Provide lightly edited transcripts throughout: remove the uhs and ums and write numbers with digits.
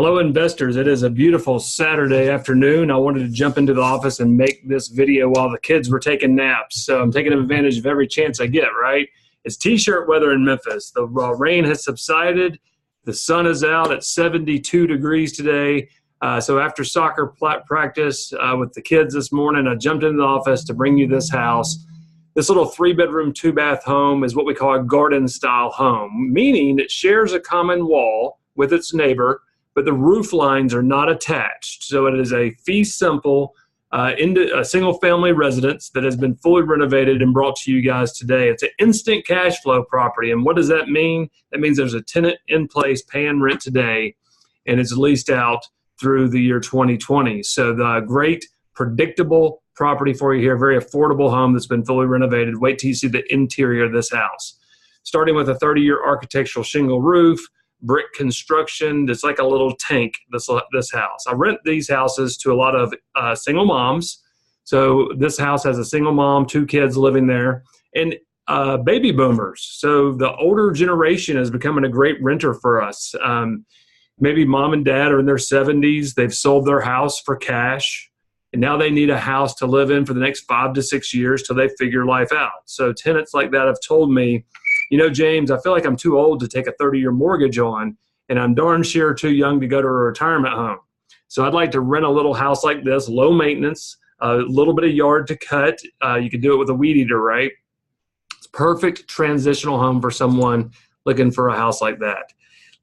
Hello, investors. It is a beautiful Saturday afternoon. I wanted to jump into the office and make this video while the kids were taking naps. So I'm taking advantage of every chance I get, right? It's t-shirt weather in Memphis. The rain has subsided. The sun is out at 72 degrees today. So after soccer practice with the kids this morning, I jumped into the office to bring you this house. This little 3-bedroom, 2-bath home is what we call a garden-style home, meaning it shares a common wall with its neighbor, but the roof lines are not attached. So it is a fee simple a single-family residence that has been fully renovated and brought to you guys today. It's an instant cash flow property. And what does that mean? That means there's a tenant in place paying rent today, and it's leased out through the year 2020. So the great, predictable property for you here, very affordable home that's been fully renovated. Wait till you see the interior of this house. Starting with a 30-year architectural shingle roof, brick construction. It's like a little tank, this house. I rent these houses to a lot of single moms. So this house has a single mom, 2 kids living there, and baby boomers. So the older generation is becoming a great renter for us. Maybe mom and dad are in their 70s. They've sold their house for cash, and now they need a house to live in for the next 5 to 6 years till they figure life out. So tenants like that have told me, you know, James, I feel like I'm too old to take a 30-year mortgage on, and I'm darn sure too young to go to a retirement home. So I'd like to rent a little house like this, low maintenance, a little bit of yard to cut. You can do it with a weed eater, right? It's perfect transitional home for someone looking for a house like that.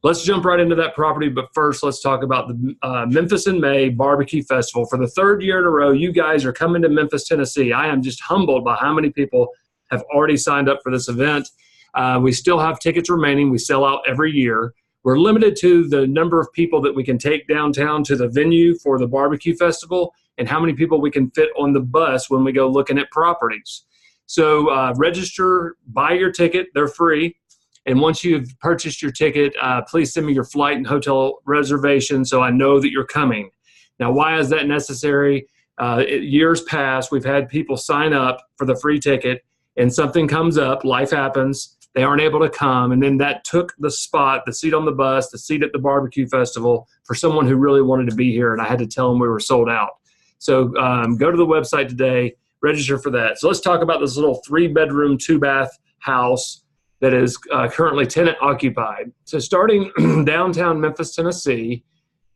Let's jump right into that property, but first let's talk about the Memphis in May Barbecue Festival. For the 3rd year in a row, you guys are coming to Memphis, Tennessee. I am just humbled by how many people have already signed up for this event. We still have tickets remaining. We sell out every year. We're limited to the number of people that we can take downtown to the venue for the barbecue festival and how many people we can fit on the bus when we go looking at properties. So register, buy your ticket. They're free. And once you've purchased your ticket, please send me your flight and hotel reservation so I know that you're coming. Now, why is that necessary? Years past, we've had people sign up for the free ticket, and something comes up, life happens, they aren't able to come, and then that took the spot, the seat on the bus, the seat at the barbecue festival for someone who really wanted to be here, and I had to tell them we were sold out. So go to the website today, register for that. So let's talk about this little 3-bedroom, 2-bath house that is currently tenant occupied. So starting downtown Memphis, Tennessee,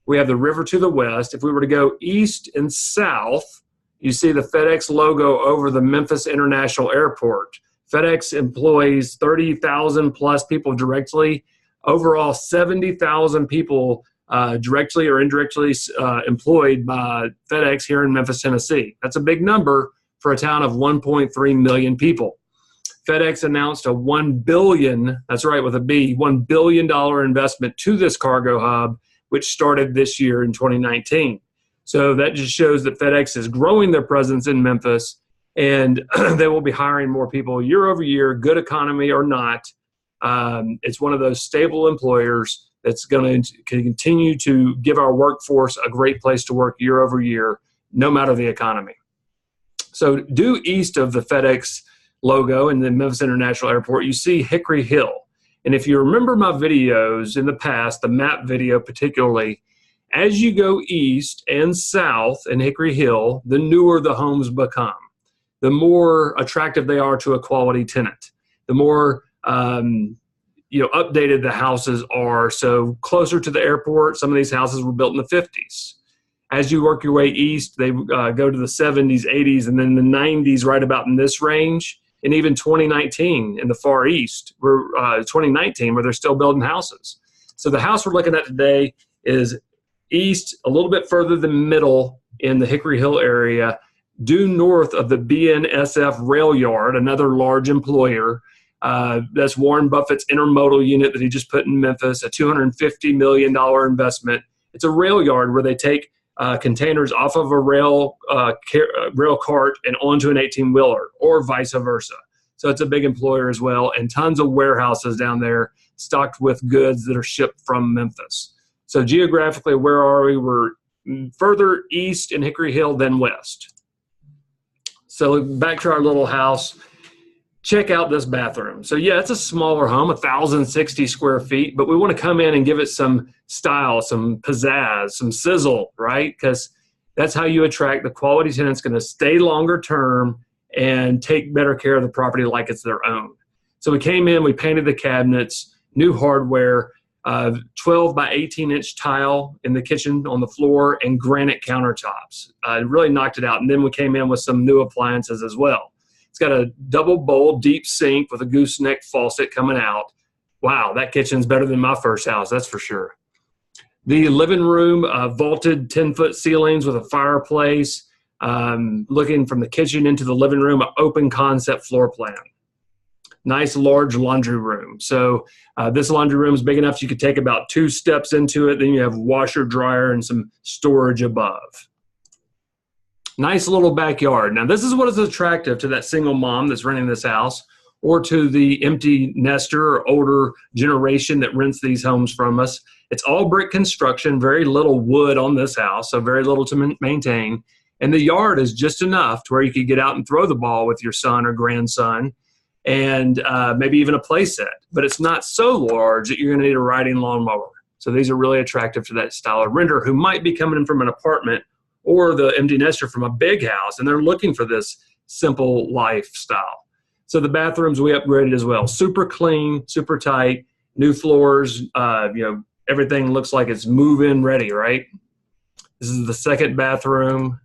we have the river to the west. If we were to go east and south, you see the FedEx logo over the Memphis International Airport. FedEx employs 30,000 plus people directly. Overall, 70,000 people directly or indirectly employed by FedEx here in Memphis, Tennessee. That's a big number for a town of 1.3 million people. FedEx announced a $1 billion, that's right with a B, $1 billion investment to this cargo hub, which started this year in 2019. So that just shows that FedEx is growing their presence in Memphis, and they will be hiring more people year over year, good economy or not. It's one of those stable employers that's going to continue to give our workforce a great place to work year over year, no matter the economy. So due east of the FedEx logo in the Memphis International Airport, you see Hickory Hill. And if you remember my videos in the past, the map video particularly, as you go east and south in Hickory Hill, the newer the homes become, the more attractive they are to a quality tenant, the more updated the houses are. So closer to the airport, some of these houses were built in the 50s. As you work your way east, they go to the 70s, 80s, and then the 90s, right about in this range. And even 2019 in the Far East, 2019, where they're still building houses. So the house we're looking at today is east, a little bit further than middle in the Hickory Hill area, due north of the BNSF rail yard, another large employer. That's Warren Buffett's intermodal unit that he just put in Memphis, a $250 million investment. It's a rail yard where they take containers off of a rail cart and onto an 18-wheeler, or vice versa. So it's a big employer as well, and tons of warehouses down there stocked with goods that are shipped from Memphis. So geographically, where are we? We're further east in Hickory Hill than west. So back to our little house. check out this bathroom. So yeah, it's a smaller home, 1,060 square feet, but we want to come in and give it some style, some pizzazz, some sizzle, right? Because that's how you attract the quality tenant that's going to stay longer term and take better care of the property like it's their own. So we came in, we painted the cabinets, new hardware, 12 by 18-inch tile in the kitchen on the floor, and granite countertops. Really knocked it out. And then we came in with some new appliances as well. It's got a double bowl deep sink with a gooseneck faucet coming out. Wow, that kitchen's better than my first house, that's for sure. The living room, vaulted 10-foot ceilings with a fireplace. Looking from the kitchen into the living room, an open concept floor plan. Nice large laundry room. So this laundry room is big enough you could take about 2 steps into it. Then you have washer, dryer, and some storage above. Nice little backyard. Now this is what is attractive to that single mom that's renting this house, or to the empty nester or older generation that rents these homes from us. It's all brick construction, very little wood on this house, so very little to maintain. And the yard is just enough to where you could get out and throw the ball with your son or grandson, and maybe even a play set. But it's not so large that you're going to need a riding lawnmower. So these are really attractive to that style of renter who might be coming in from an apartment or the empty nester from a big house, and they're looking for this simple lifestyle. So the bathrooms we upgraded as well. Super clean, super tight, new floors. Everything looks like it's move-in ready, right? This is the second bathroom.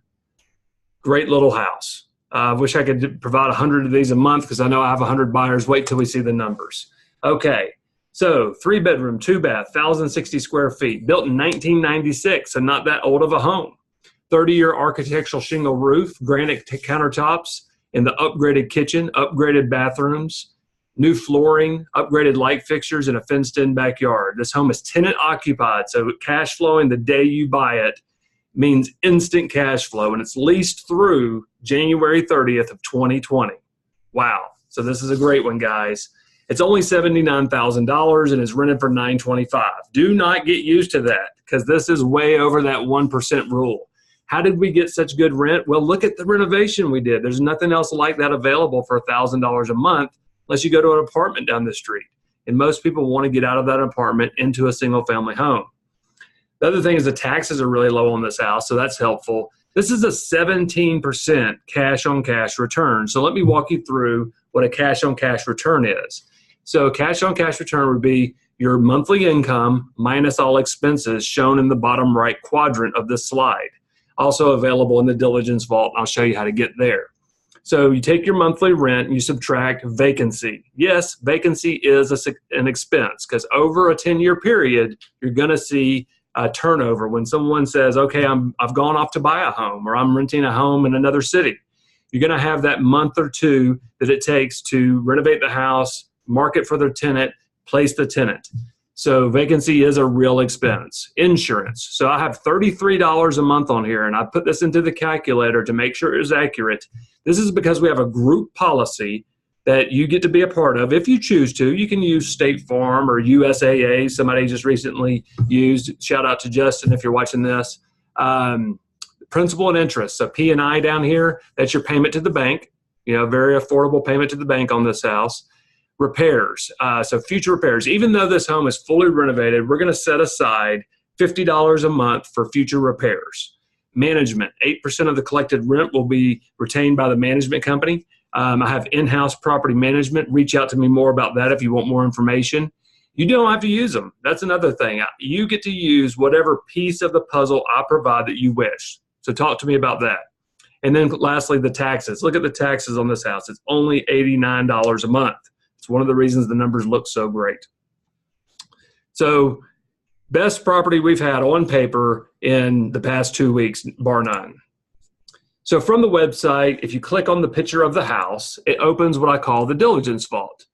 Great little house. I wish I could provide 100 of these a month because I know I have 100 buyers. Wait till we see the numbers. Okay, so 3-bedroom, 2-bath, 1,060 square feet, built in 1996, so not that old of a home. 30-year architectural shingle roof, granite countertops in the upgraded kitchen, upgraded bathrooms, new flooring, upgraded light fixtures, and a fenced-in backyard. This home is tenant occupied, so cash flowing the day you buy it means instant cash flow, and it's leased through January 30th of 2020. Wow. So this is a great one, guys. It's only $79,000 and is rented for $925. Do not get used to that because this is way over that 1% rule. How did we get such good rent? Well, look at the renovation we did. There's nothing else like that available for $1,000 a month unless you go to an apartment down the street. And most people want to get out of that apartment into a single family home. The other thing is the taxes are really low on this house, so that's helpful. This is a 17% cash-on-cash return. So let me walk you through what a cash-on-cash return is. So cash-on-cash return would be your monthly income minus all expenses shown in the bottom right quadrant of this slide. Also available in the diligence vault, and I'll show you how to get there. So you take your monthly rent and you subtract vacancy. Yes, vacancy is an expense because over a 10-year period, you're going to see turnover. When someone says, okay, I've gone off to buy a home, or I'm renting a home in another city, you're going to have that month or two that it takes to renovate the house, market for the tenant, place the tenant. So vacancy is a real expense. Insurance. So I have $33 a month on here, and I put this into the calculator to make sure it is accurate. This is because we have a group policy that you get to be a part of. If you choose to, you can use State Farm or USAA. Somebody just recently used, shout out to Justin if you're watching this. Principal and interest. So P&I down here, that's your payment to the bank. Very affordable payment to the bank on this house. Repairs. So future repairs. Even though this home is fully renovated, we're going to set aside $50 a month for future repairs. Management. 8% of the collected rent will be retained by the management company. I have in-house property management. Reach out to me more about that if you want more information. You don't have to use them. That's another thing. You get to use whatever piece of the puzzle I provide that you wish. So talk to me about that. And then lastly, the taxes. Look at the taxes on this house. It's only $89 a month. It's one of the reasons the numbers look so great. So best property we've had on paper in the past 2 weeks, bar none. So from the website, if you click on the picture of the house, it opens what I call the diligence vault.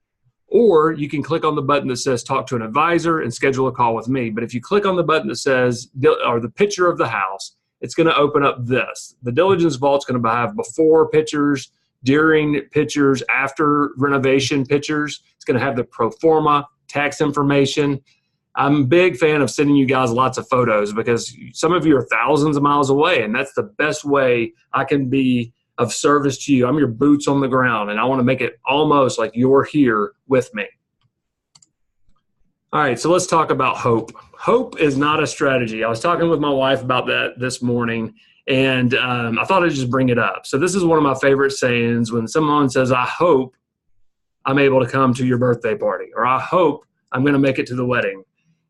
Or you can click on the button that says talk to an advisor and schedule a call with me. But if you click on the button that says, or the picture of the house, it's going to open up this. The diligence vault's going to have before pictures, during pictures, after renovation pictures. It's going to have the pro forma, tax information. I'm a big fan of sending you guys lots of photos because some of you are thousands of miles away, and that's the best way I can be of service to you. I'm your boots on the ground, and I want to make it almost like you're here with me. All right, so let's talk about hope. Hope is not a strategy. I was talking with my wife about that this morning, and I thought I'd just bring it up. So this is one of my favorite sayings when someone says, I hope I'm able to come to your birthday party, or I hope I'm going to make it to the wedding.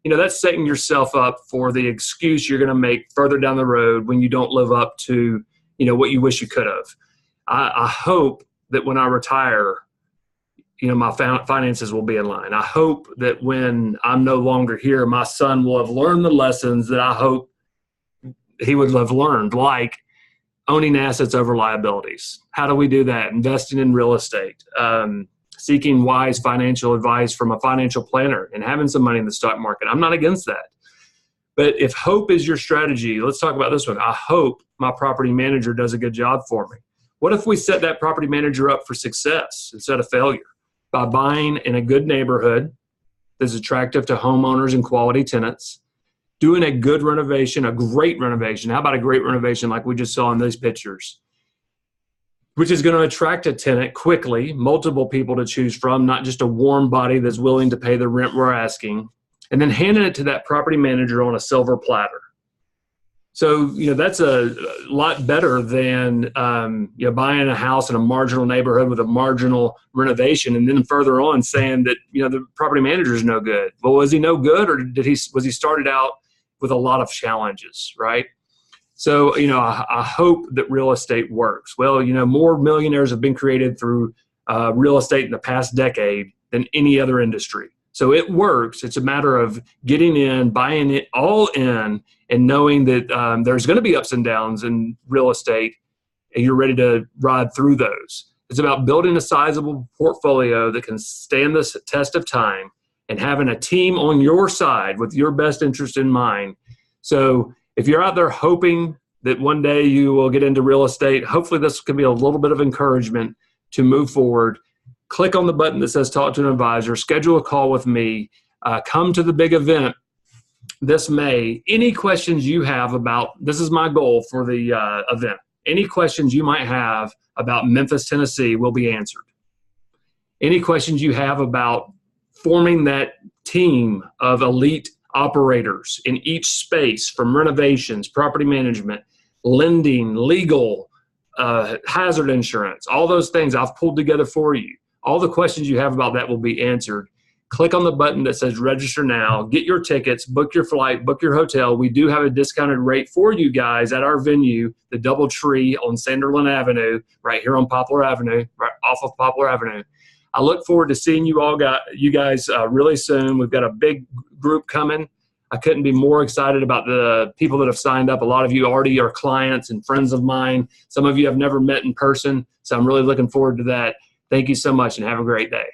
You know, that's setting yourself up for the excuse you're going to make further down the road when you don't live up to, you know, what you wish you could have. I hope that when I retire, you know, my finances will be in line. I hope that when I'm no longer here, my son will have learned the lessons that I hope he would have learned, like owning assets over liabilities. How do we do that? Investing in real estate, seeking wise financial advice from a financial planner, and having some money in the stock market. I'm not against that. But if hope is your strategy, let's talk about this one. I hope my property manager does a good job for me. What if we set that property manager up for success instead of failure by buying in a good neighborhood that's attractive to homeowners and quality tenants, doing a good renovation, a great renovation. How about a great renovation like we just saw in these pictures, which is going to attract a tenant quickly, multiple people to choose from, not just a warm body that's willing to pay the rent we're asking, and then handing it to that property manager on a silver platter. So, you know, that's a lot better than, you know, buying a house in a marginal neighborhood with a marginal renovation and then further on saying that, you know, the property manager is no good. Well, was he no good, or was he started out with a lot of challenges, right? So, you know, I hope that real estate works. Well, you know, more millionaires have been created through real estate in the past decade than any other industry. So it works. It's a matter of getting in, buying it all in, and knowing that there's going to be ups and downs in real estate, and you're ready to ride through those. It's about building a sizable portfolio that can stand the test of time and having a team on your side with your best interest in mind. So if you're out there hoping that one day you will get into real estate, hopefully this can be a little bit of encouragement to move forward. Click on the button that says talk to an advisor, schedule a call with me, come to the big event this May. Any questions you have about, this is my goal for the event, any questions you might have about Memphis, Tennessee will be answered. Any questions you have about forming that team of elite operators in each space, from renovations, property management, lending, legal, hazard insurance, all those things I've pulled together for you. All the questions you have about that will be answered. Click on the button that says register now, get your tickets, book your flight, book your hotel. We do have a discounted rate for you guys at our venue, the DoubleTree on Sanderlin Avenue, right here on Poplar Avenue, right off of Poplar Avenue. I look forward to seeing you guys really soon. We've got a big group coming. I couldn't be more excited about the people that have signed up. A lot of you already are clients and friends of mine. Some of you have never met in person, so I'm really looking forward to that. Thank you so much and have a great day.